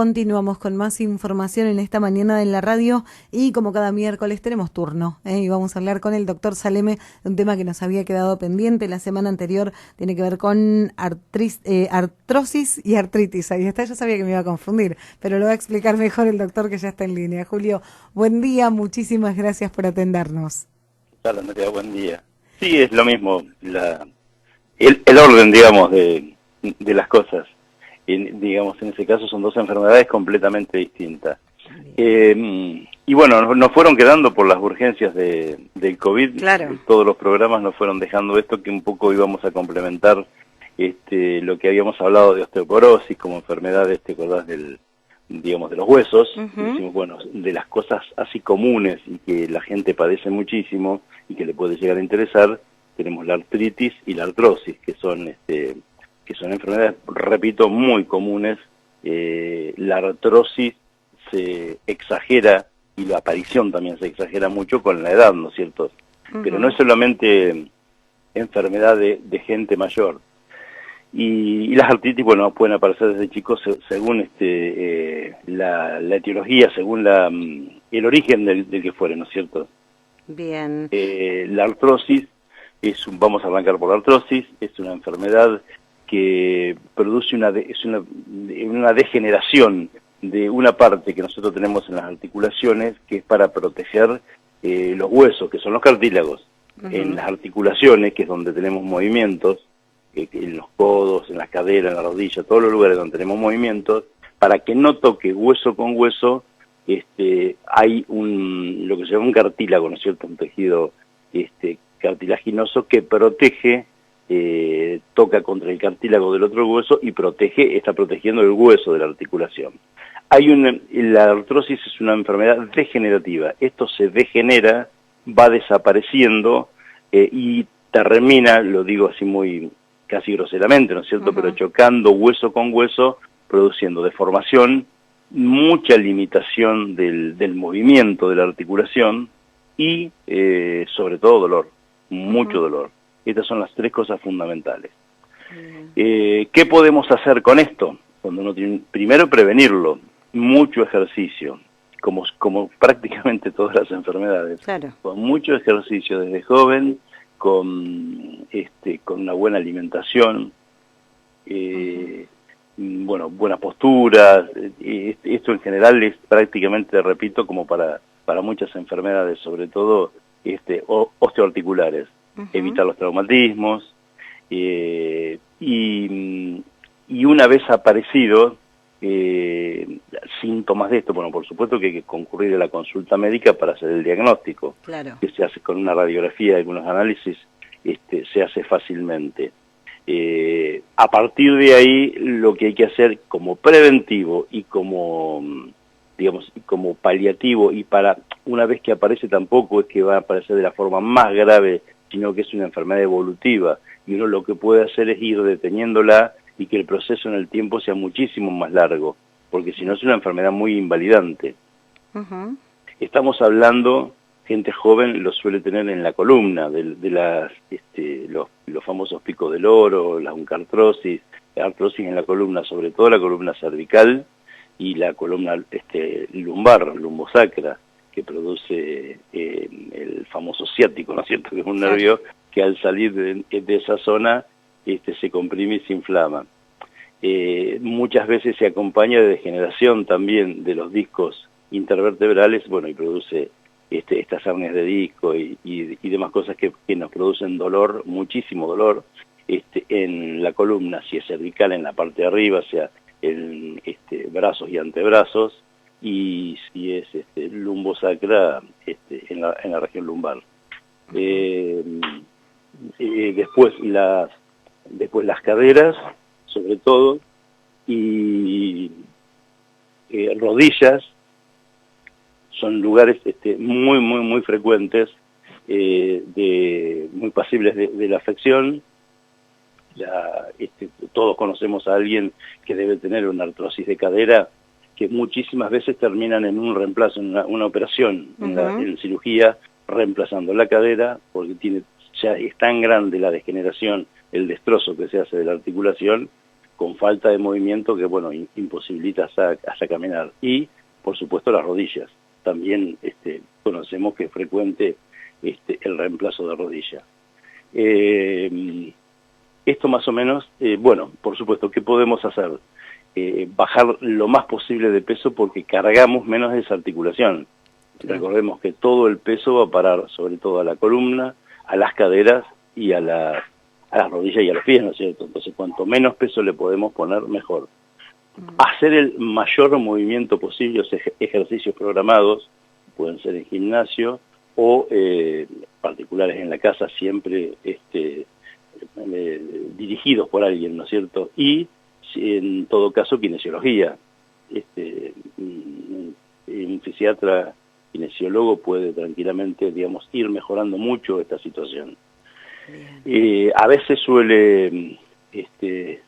continuamos con más información en esta mañana en la radio y como cada miércoles tenemos turno y vamos a hablar con el doctor Saleme de un tema que nos había quedado pendiente la semana anterior, tiene que ver con artrosis y artritis. Ahí está, yo sabía que me iba a confundir, pero lo va a explicar mejor el doctor que ya está en línea. Julio, buen día, muchísimas gracias por atendernos. Hola, Andrea, buen día. Sí, es lo mismo, el orden, digamos, de las cosas. Digamos, en ese caso son dos enfermedades completamente distintas. Y bueno, nos fueron quedando por las urgencias del COVID. Claro. Todos los programas nos fueron dejando esto, que un poco íbamos a complementar lo que habíamos hablado de osteoporosis como enfermedad, ¿te acordás digamos, de los huesos? Decimos, bueno, de las cosas así comunes y que la gente padece muchísimo y que le puede llegar a interesar, tenemos la artritis y la artrosis, que son enfermedades, repito, muy comunes. La artrosis se exagera y la aparición también se exagera mucho con la edad, ¿no es cierto? Pero no es solamente enfermedad de gente mayor. Y las artritis, bueno, pueden aparecer desde chicos según la etiología, según el origen del que fuere, ¿no es cierto? Bien. La artrosis vamos a arrancar por la artrosis, es una enfermedad que produce una degeneración de una parte que nosotros tenemos en las articulaciones, que es para proteger los huesos, que son los cartílagos. En las articulaciones, que es donde tenemos movimientos, en los codos, en las caderas, en la rodilla, todos los lugares donde tenemos movimientos, para que no toque hueso con hueso, hay lo que se llama un cartílago, ¿no es cierto? Un tejido cartilaginoso que protege, toca contra el cartílago del otro hueso y está protegiendo el hueso de la articulación. La artrosis es una enfermedad degenerativa. Esto se degenera, va desapareciendo y termina, lo digo así muy casi groseramente, ¿no es cierto?, pero chocando hueso con hueso, produciendo deformación, mucha limitación del movimiento de la articulación y sobre todo dolor, mucho dolor. Estas son las tres cosas fundamentales. ¿Qué podemos hacer con esto? Primero, prevenirlo, mucho ejercicio, como prácticamente todas las enfermedades. Claro. Con mucho ejercicio desde joven, con una buena alimentación, bueno, buenas posturas. Esto en general es prácticamente, repito, como para muchas enfermedades, sobre todo osteoarticulares. Evitar los traumatismos, y una vez aparecido síntomas de esto, bueno, por supuesto que hay que concurrir a la consulta médica para hacer el diagnóstico, claro, que se hace con una radiografía y algunos análisis, se hace fácilmente. A partir de ahí, lo que hay que hacer como preventivo y como, digamos, como paliativo, y para una vez que aparece tampoco es que va a aparecer de la forma más grave, sino que es una enfermedad evolutiva, y uno lo que puede hacer es ir deteniéndola y que el proceso en el tiempo sea muchísimo más largo, porque si no es una enfermedad muy invalidante. Estamos hablando, gente joven lo suele tener en la columna, los famosos picos del oro, la oncartrosis, la artrosis en la columna, sobre todo la columna cervical y la columna lumbar, lumbosacra, que produce el famoso ciático, ¿no es cierto?, que es un nervio que al salir de esa zona se comprime y se inflama. Muchas veces se acompaña de degeneración también de los discos intervertebrales, bueno, y produce estas hernias de disco y demás cosas que nos producen dolor, muchísimo dolor, en la columna, si es cervical en la parte de arriba, sea en brazos y antebrazos, y si es lumbosacra en la región lumbar. Después las caderas, sobre todo, y rodillas son lugares muy frecuentes, muy pasibles de la afección. Todos conocemos a alguien que debe tener una artrosis de cadera, que muchísimas veces terminan en un reemplazo, en una operación, en cirugía, reemplazando la cadera, porque ya es tan grande la degeneración, el destrozo que se hace de la articulación, con falta de movimiento que, bueno, imposibilita hasta caminar. Y, por supuesto, las rodillas. También conocemos que es frecuente el reemplazo de rodilla. Esto más o menos, bueno, por supuesto, ¿qué podemos hacer? Bajar lo más posible de peso porque cargamos menos esa articulación. Recordemos que todo el peso va a parar sobre todo a la columna, a las caderas y a las rodillas y a los pies, ¿no es cierto? Entonces, cuanto menos peso le podemos poner, mejor. Hacer el mayor movimiento posible, o sea, ejercicios programados, pueden ser en gimnasio o particulares en la casa, siempre dirigidos por alguien, ¿no es cierto? Y, en todo caso, kinesiología. Un fisiatra kinesiólogo puede tranquilamente, digamos, ir mejorando mucho esta situación. A veces suele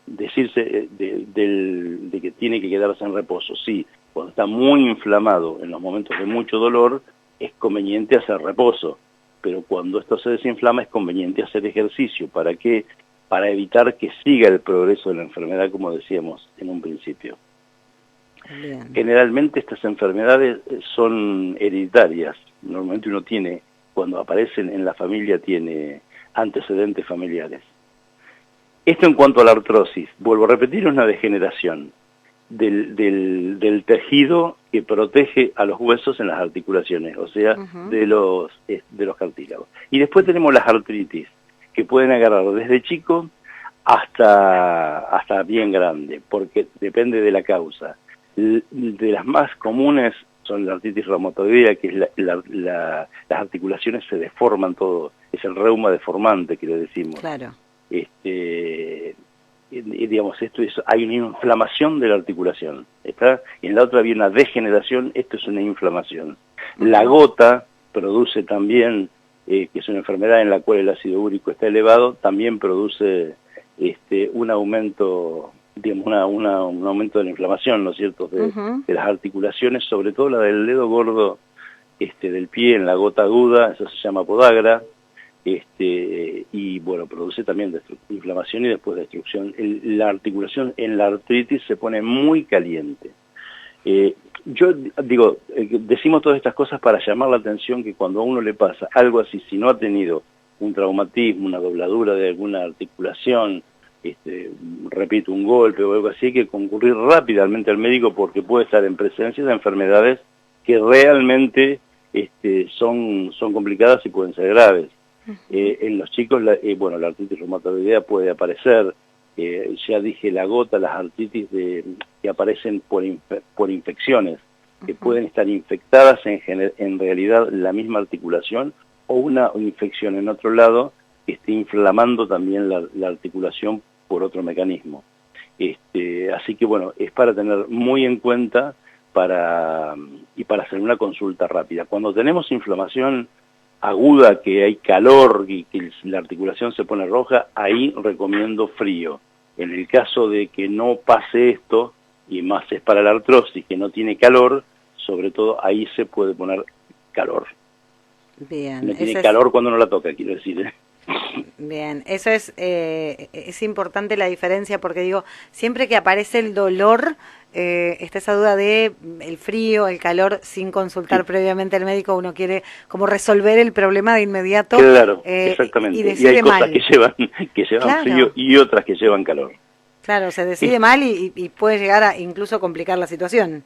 decirse de que tiene que quedarse en reposo. Sí, cuando está muy inflamado, en los momentos de mucho dolor, es conveniente hacer reposo, pero cuando esto se desinflama es conveniente hacer ejercicio. ¿Para qué? Para evitar que siga el progreso de la enfermedad, como decíamos en un principio. Bien. Generalmente estas enfermedades son hereditarias. Normalmente uno tiene, cuando aparecen en la familia, tiene antecedentes familiares. Esto en cuanto a la artrosis. Vuelvo a repetir, es una degeneración del tejido que protege a los huesos en las articulaciones, o sea, de los cartílagos. Y después tenemos las artritis, que pueden agarrar desde chico hasta bien grande, porque depende de la causa. De las más comunes son la artritis reumatoidea, que es las articulaciones se deforman todo, es el reuma deformante que le decimos. Claro. Digamos, hay una inflamación de la articulación, ¿está? Y en la otra había una degeneración, esto es una inflamación. La gota produce también, que es una enfermedad en la cual el ácido úrico está elevado, también produce un aumento, digamos, un aumento de la inflamación, ¿no es cierto?, de las articulaciones, sobre todo la del dedo gordo del pie, en la gota aguda, eso se llama podagra, y bueno, produce también inflamación y después destrucción. La articulación en la artritis se pone muy caliente. Yo digo, decimos todas estas cosas para llamar la atención que cuando a uno le pasa algo así, si no ha tenido un traumatismo, una dobladura de alguna articulación, repito, un golpe o algo así, hay que concurrir rápidamente al médico porque puede estar en presencia de enfermedades que realmente son complicadas y pueden ser graves. En los chicos, bueno, la artritis reumatoidea puede aparecer, ya dije, la gota, las artritis que aparecen por infecciones, que pueden estar infectadas en realidad la misma articulación o una infección en otro lado que esté inflamando también la articulación por otro mecanismo. Así que bueno, es para tener muy en cuenta y para hacer una consulta rápida. Cuando tenemos inflamación aguda, que hay calor y que la articulación se pone roja, ahí recomiendo frío. En el caso de que no pase esto, y más es para la artrosis, que no tiene calor, sobre todo ahí se puede poner calor. Bien. No tiene calor cuando no la toca, quiero decir. Bien, eso es importante la diferencia, porque digo, siempre que aparece el dolor, está esa duda de el frío, el calor, sin consultar previamente al médico, uno quiere como resolver el problema de inmediato. Claro, exactamente. Y hay cosas que llevan claro, frío y otras que llevan calor. Claro, se decide mal y puede llegar a incluso complicar la situación.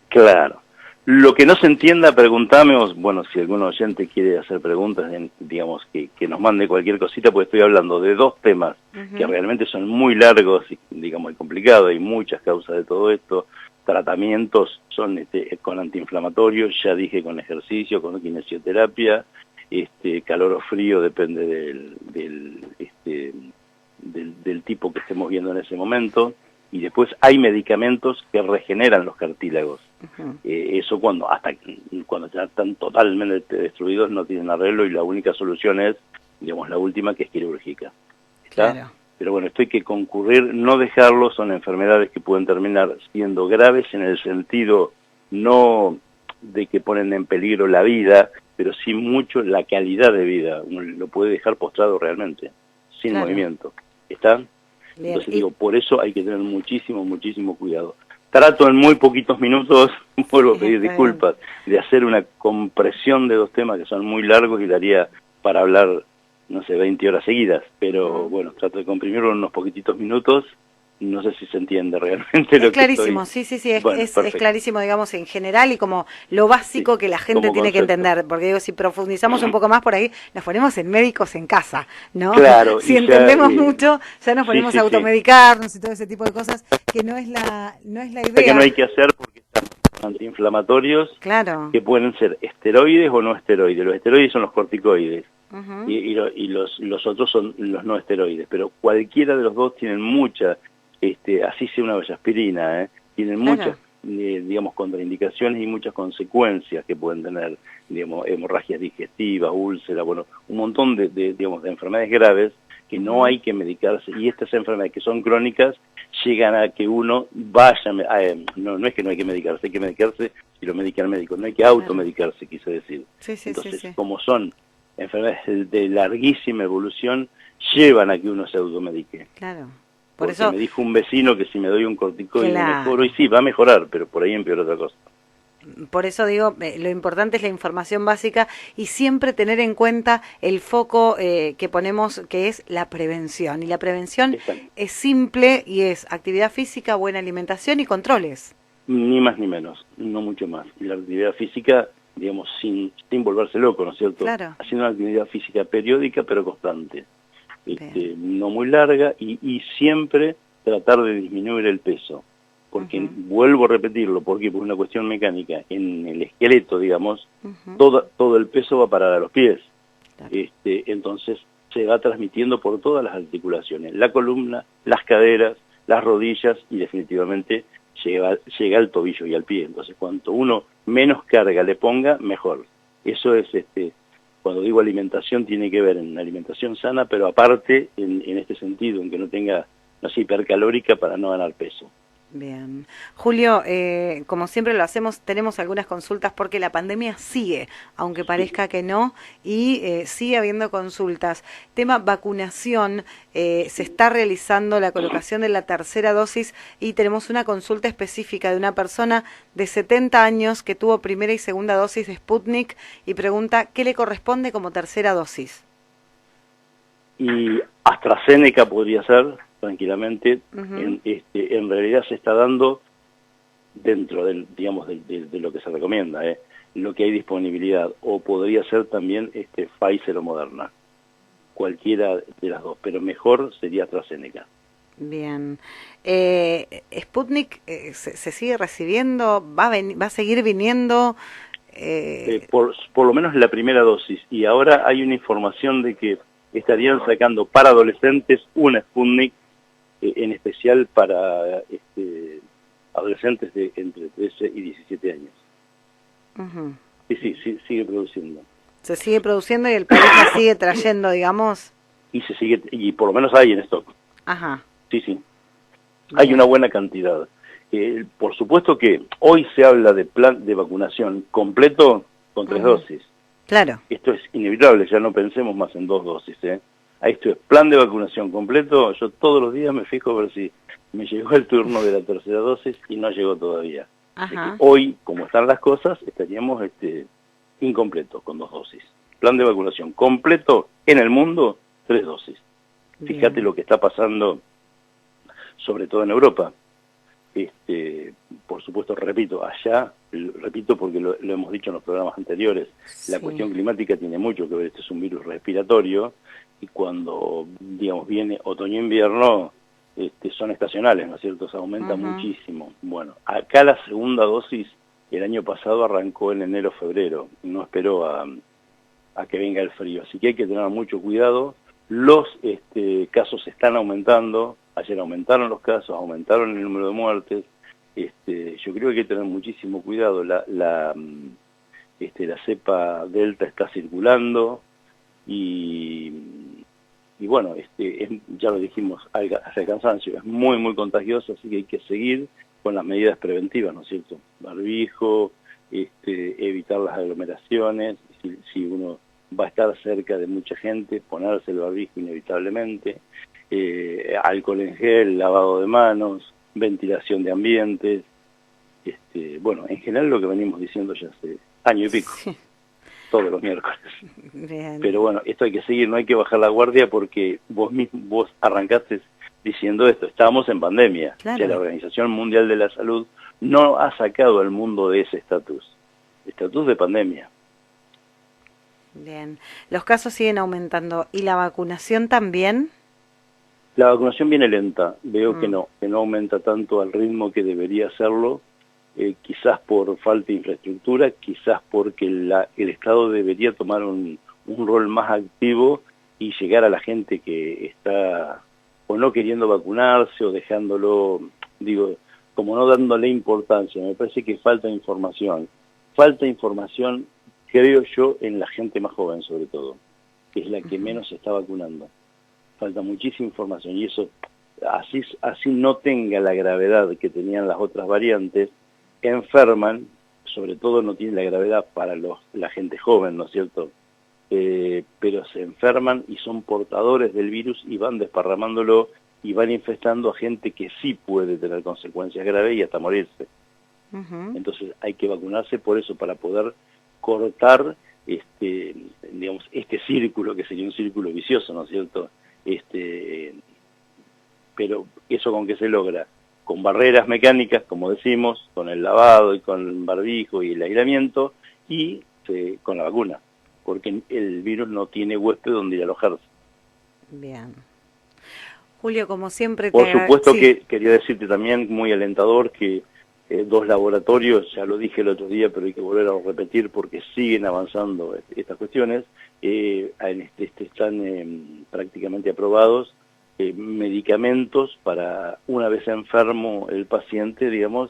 Claro. Lo que no se entienda, preguntame, o bueno, si algún oyente quiere hacer preguntas, digamos, que nos mande cualquier cosita, porque estoy hablando de dos temas que realmente son muy largos y, digamos, complicados, hay muchas causas de todo esto. Tratamientos son con antiinflamatorios, ya dije, con ejercicio, con kinesioterapia, calor o frío, depende del tipo que estemos viendo en ese momento. Y después hay medicamentos que regeneran los cartílagos. Eso cuando ya están totalmente destruidos, no tienen arreglo, y la única solución es, digamos, la última, que es quirúrgica. ¿Está? Claro. Pero bueno, esto hay que concurrir, no dejarlo. Son enfermedades que pueden terminar siendo graves en el sentido no de que ponen en peligro la vida, pero sí mucho la calidad de vida. Uno lo puede dejar postrado realmente, sin movimiento. ¿Está? Bien. Entonces digo, por eso hay que tener muchísimo, muchísimo cuidado. Trato en muy poquitos minutos, vuelvo a pedir disculpas, de hacer una compresión de dos temas que son muy largos y daría para hablar, no sé, 20 horas seguidas, pero bueno, trato de comprimirlo en unos poquititos minutos. No sé si se entiende realmente lo que clarísimo, estoy... sí, es, Bueno, es clarísimo, digamos, en general y como lo básico que la gente tiene que entender, porque digo, si profundizamos un poco más por ahí, nos ponemos en médicos en casa, ¿no? Claro, Si y entendemos mucho, ya nos ponemos a sí. automedicarnos y todo ese tipo de cosas, que no es la idea. Que no hay que hacer porque están antiinflamatorios, claro, que pueden ser esteroides o no esteroides. Los esteroides son los corticoides. Y los otros son los no esteroides, pero cualquiera de los dos tienen mucha, así sea una aspirina, tienen muchas, digamos, contraindicaciones y muchas consecuencias que pueden tener, digamos, hemorragias digestivas, úlceras, bueno, un montón digamos, de enfermedades graves que no hay que medicarse, y estas enfermedades que son crónicas llegan a que uno vaya, no es que no hay que medicarse, hay que medicarse y lo medica el médico, no hay que automedicarse, quise decir. Entonces, como son enfermedades de larguísima evolución, llevan a que uno se automedique. Claro. Porque eso me dijo un vecino que si me doy un corticoide mejoro, y sí, va a mejorar, pero por ahí empeora otra cosa. Por eso digo, lo importante es la información básica y siempre tener en cuenta el foco que ponemos, que es la prevención. Y la prevención es simple y es actividad física, buena alimentación y controles. Ni más ni menos, no mucho más. Y la actividad física, digamos, sin volverse loco, ¿no es cierto? Claro. Haciendo una actividad física periódica pero constante. No muy larga y siempre tratar de disminuir el peso. Porque, vuelvo a repetirlo, porque por una cuestión mecánica, en el esqueleto, digamos, todo el peso va a parar a los pies. Claro. Entonces se va transmitiendo por todas las articulaciones, la columna, las caderas, las rodillas y definitivamente llega al tobillo y al pie. Entonces cuanto uno menos carga le ponga, mejor. Eso es, cuando digo alimentación, tiene que ver en alimentación sana, pero aparte en este sentido, en que no tenga, no sé, hipercalórica para no ganar peso. Bien. Julio, como siempre lo hacemos, tenemos algunas consultas porque la pandemia sigue, aunque parezca que no, y sigue habiendo consultas. Tema vacunación, se está realizando la colocación de la tercera dosis y tenemos una consulta específica de una persona de 70 años que tuvo primera y segunda dosis de Sputnik y pregunta qué le corresponde como tercera dosis. Y AstraZeneca podría ser, tranquilamente. En realidad se está dando dentro del, digamos, de lo que se recomienda, lo que hay disponibilidad, o podría ser también Pfizer o Moderna, cualquiera de las dos, pero mejor sería AstraZeneca. Bien. Sputnik se sigue recibiendo, va a seguir viniendo. Por lo menos la primera dosis, y ahora hay una información de que estarían sacando para adolescentes una Sputnik, en especial para adolescentes de entre 13 y 17 años. Sí, sigue produciendo. Se sigue produciendo y el país la sigue trayendo, digamos. Y por lo menos hay en stock. Ajá. Sí. Hay una buena cantidad. Por supuesto que hoy se habla de plan de vacunación completo con 3 dosis. Claro. Esto es inevitable, ya no pensemos más en 2 dosis, Esto es plan de vacunación completo. Yo todos los días me fijo a ver si me llegó el turno de la tercera dosis y no llegó todavía. Hoy, como están las cosas, estaríamos incompletos con 2 dosis. Plan de vacunación completo en el mundo, 3 dosis. Fíjate lo que está pasando, sobre todo en Europa. Por supuesto, repito porque lo hemos dicho en los programas anteriores, la cuestión climática tiene mucho que ver. Este es un virus respiratorio, y cuando, digamos, viene otoño-invierno, son estacionales, ¿no es cierto? Se aumenta muchísimo. Bueno, acá la segunda dosis el año pasado arrancó en enero-febrero, no esperó a que venga el frío, así que hay que tener mucho cuidado. Los casos están aumentando, ayer aumentaron los casos, aumentaron el número de muertes. Yo creo que hay que tener muchísimo cuidado. La cepa Delta está circulando y bueno, ya lo dijimos hace cansancio, es muy, muy contagioso, así que hay que seguir con las medidas preventivas, ¿no es cierto? Barbijo, evitar las aglomeraciones, si uno va a estar cerca de mucha gente, ponerse el barbijo inevitablemente, alcohol en gel, lavado de manos, ventilación de ambientes, bueno, en general lo que venimos diciendo ya hace año y pico, sí, todos los miércoles. Bien. Pero bueno, esto hay que seguir, no hay que bajar la guardia porque vos arrancaste diciendo esto, estamos en pandemia, claro. O sea, la Organización Mundial de la Salud no ha sacado al mundo de ese estatus de pandemia. Bien, los casos siguen aumentando, ¿y la vacunación también? La vacunación viene lenta, veo que no aumenta tanto al ritmo que debería hacerlo, quizás por falta de infraestructura, quizás porque el Estado debería tomar un rol más activo y llegar a la gente que está o no queriendo vacunarse o dejándolo, digo, como no dándole importancia. Me parece que falta información, creo yo, en la gente más joven sobre todo, que es la que menos se está vacunando. Falta muchísima información y eso, así no tenga la gravedad que tenían las otras variantes, enferman, sobre todo no tienen la gravedad para la gente joven, ¿no es cierto? Pero se enferman y son portadores del virus y van desparramándolo y van infestando a gente que sí puede tener consecuencias graves y hasta morirse. Entonces hay que vacunarse por eso, para poder cortar digamos, este círculo, que sería un círculo vicioso, ¿no es cierto? Pero eso ¿con qué se logra? Con barreras mecánicas, como decimos, con el lavado y con el barbijo y el aislamiento, y con la vacuna, porque el virus no tiene huésped donde ir a alojarse. Bien. Julio, como siempre... Por supuesto sí. Que quería decirte también, muy alentador, que 2 laboratorios, ya lo dije el otro día, pero hay que volver a repetir porque siguen avanzando estas cuestiones, están prácticamente aprobados, medicamentos para, una vez enfermo el paciente, digamos,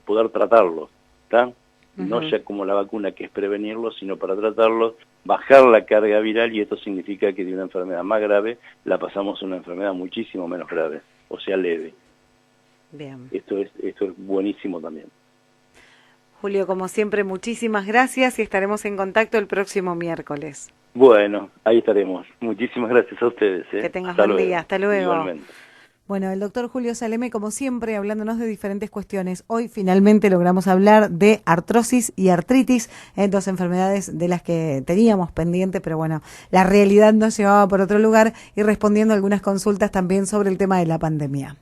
poder tratarlo, ¿está? No ya como la vacuna, que es prevenirlo, sino para tratarlo, bajar la carga viral, y esto significa que de una enfermedad más grave la pasamos a una enfermedad muchísimo menos grave, o sea, leve. Bien. Esto es buenísimo también. Julio, como siempre, muchísimas gracias y estaremos en contacto el próximo miércoles. Bueno, ahí estaremos. Muchísimas gracias a ustedes. Que tengas buen día. Hasta luego. Igualmente. Bueno, el doctor Julio Saleme, como siempre, hablándonos de diferentes cuestiones. Hoy finalmente logramos hablar de artrosis y artritis, 2 enfermedades de las que teníamos pendiente, pero bueno, la realidad nos llevaba por otro lugar, y respondiendo a algunas consultas también sobre el tema de la pandemia.